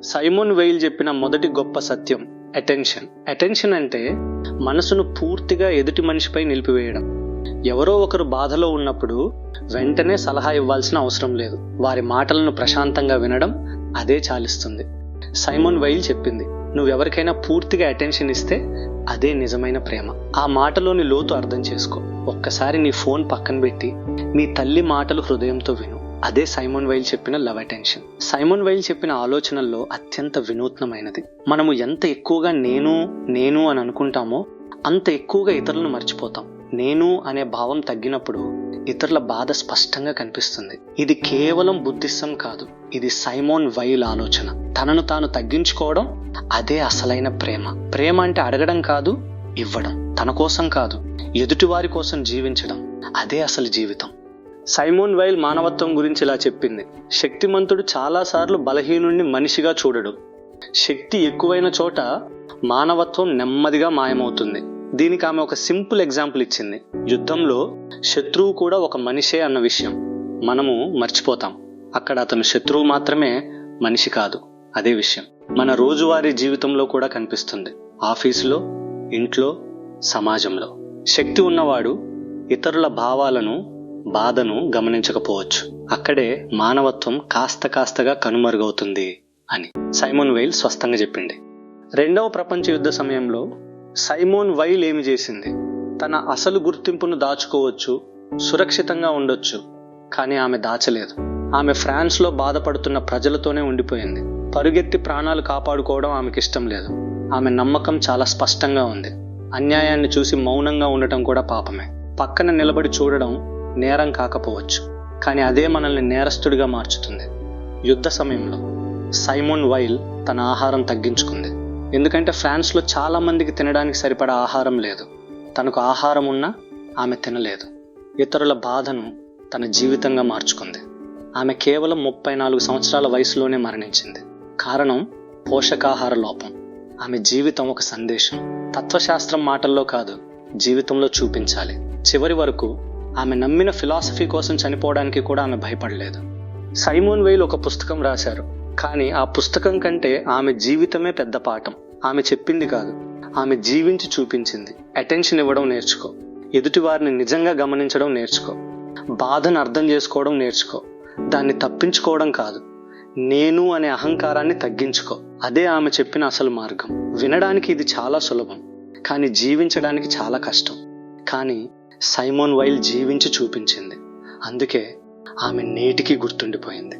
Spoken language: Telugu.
సైమన్ వెయిల్ చెప్పిన మొదటి గొప్ప సత్యం అటెన్షన్. అటెన్షన్ అంటే మనసును పూర్తిగా ఎదుటి మనిషిపై నిలిపివేయడం. ఎవరో ఒకరు బాధలో ఉన్నప్పుడు వెంటనే సలహా ఇవ్వాల్సిన అవసరం లేదు. వారి మాటలను ప్రశాంతంగా వినడం అదే చాలిస్తుంది. సైమన్ వెయిల్ చెప్పింది, నువ్వెవరికైనా పూర్తిగా అటెన్షన్ ఇస్తే అదే నిజమైన ప్రేమ. ఆ మాటలోని లోతు అర్థం చేసుకో. ఒక్కసారి నీ ఫోన్ పక్కన పెట్టి నీ తల్లి మాటలు హృదయంతో విను. అదే సైమన్ వెయిల్ చెప్పిన లవ్ అటెన్షన్. సైమన్ వెయిల్ చెప్పిన ఆలోచనల్లో అత్యంత వినూత్నమైనది. మనము ఎంత ఎక్కువగా నేను అని అనుకుంటామో అంత ఎక్కువగా ఇతరులను మర్చిపోతాం. నేను అనే భావం తగ్గినప్పుడు ఇతరుల బాధ స్పష్టంగా కనిపిస్తుంది. ఇది కేవలం బుద్ధిసం కాదు, ఇది సైమన్ వెయిల్ ఆలోచన. తనను తాను తగ్గించుకోవడం అదే అసలైన ప్రేమ. ప్రేమ అంటే అడగడం కాదు, ఇవ్వడం. తన కోసం కాదు, ఎదుటివారి కోసం జీవించడం అదే అసలు జీవితం. సైమన్ వెయిల్ మానవత్వం గురించి ఇలా చెప్పింది, శక్తిమంతుడు చాలాసార్లు బలహీనుణ్ణి మనిషిగా చూడడు. శక్తి ఎక్కువైన చోట మానవత్వం నెమ్మదిగా మాయమవుతుంది. దీనికి ఆమె ఒక సింపుల్ ఎగ్జాంపుల్ ఇచ్చింది. యుద్ధంలో శత్రువు కూడా ఒక మనిషే అన్న విషయం మనము మర్చిపోతాం. అక్కడ అతను శత్రువు మాత్రమే, మనిషి కాదు. అదే విషయం మన రోజువారీ జీవితంలో కూడా కనిపిస్తుంది. ఆఫీసులో, ఇంట్లో, సమాజంలో. శక్తి ఉన్నవాడు ఇతరుల భావాలను, బాధను గమనించకపోవచ్చు. అక్కడే మానవత్వం కాస్తగా కనుమరుగవుతుంది అని సైమన్ వెయిల్ స్పష్టంగా చెప్పింది. రెండవ ప్రపంచ యుద్ధ సమయంలో సైమన్ వెయిల్ ఏమి చేసింది? తన అసలు గుర్తింపును దాచుకోవచ్చు, సురక్షితంగా ఉండొచ్చు, కానీ ఆమె దాచలేదు. ఆమె ఫ్రాన్స్లో బాధపడుతున్న ప్రజలతోనే ఉండిపోయింది. పరుగెత్తి ప్రాణాలు కాపాడుకోవడం ఆమెకి ఇష్టం లేదు. ఆమె నమ్మకం చాలా స్పష్టంగా ఉంది. అన్యాయాన్ని చూసి మౌనంగా ఉండటం కూడా పాపమే. పక్కన నిలబడి చూడడం నేరం కాకపోవచ్చు, కానీ అదే మనల్ని నేరస్తుడిగా మార్చుతుంది. యుద్ధ సమయంలో సైమన్ వెయిల్ తన ఆహారం తగ్గించుకుంది. ఎందుకంటే ఫ్రాన్స్లో చాలా మందికి తినడానికి సరిపడా ఆహారం లేదు. తనకు ఆహారం ఉన్నా ఆమె తినలేదు. ఇతరుల బాధను తన జీవితంగా మార్చుకుంది. ఆమె కేవలం 34 సంవత్సరాల వయసులోనే మరణించింది. కారణం పోషకాహార లోపం. ఆమె జీవితం ఒక సందేశం. తత్వశాస్త్రం మాటల్లో కాదు, జీవితంలో చూపించాలి. చివరి వరకు ఆమె నమ్మిన ఫిలాసఫీ కోసం చనిపోవడానికి కూడా ఆమె భయపడలేదు. సైమన్ వెయిల్ ఒక పుస్తకం రాశారు, కానీ ఆ పుస్తకం కంటే ఆమె జీవితమే పెద్ద పాఠం. ఆమె చెప్పింది కాదు, ఆమె జీవించి చూపించింది. అటెన్షన్ ఇవ్వడం నేర్చుకో, ఎదుటి వారిని నిజంగా గమనించడం నేర్చుకో, బాధను అర్థం చేసుకోవడం నేర్చుకో. దాన్ని తప్పించుకోవడం కాదు, నేను అనే అహంకారాన్ని తగ్గించుకో. అదే ఆమె చెప్పిన అసలు మార్గం. వినడానికి ఇది చాలా సులభం, కానీ జీవించడానికి చాలా కష్టం. కానీ సైమన్ వెయిల్ జీవించి చూపించింది. అందుకే ఆమె నేటికి గుర్తుండిపోయింది.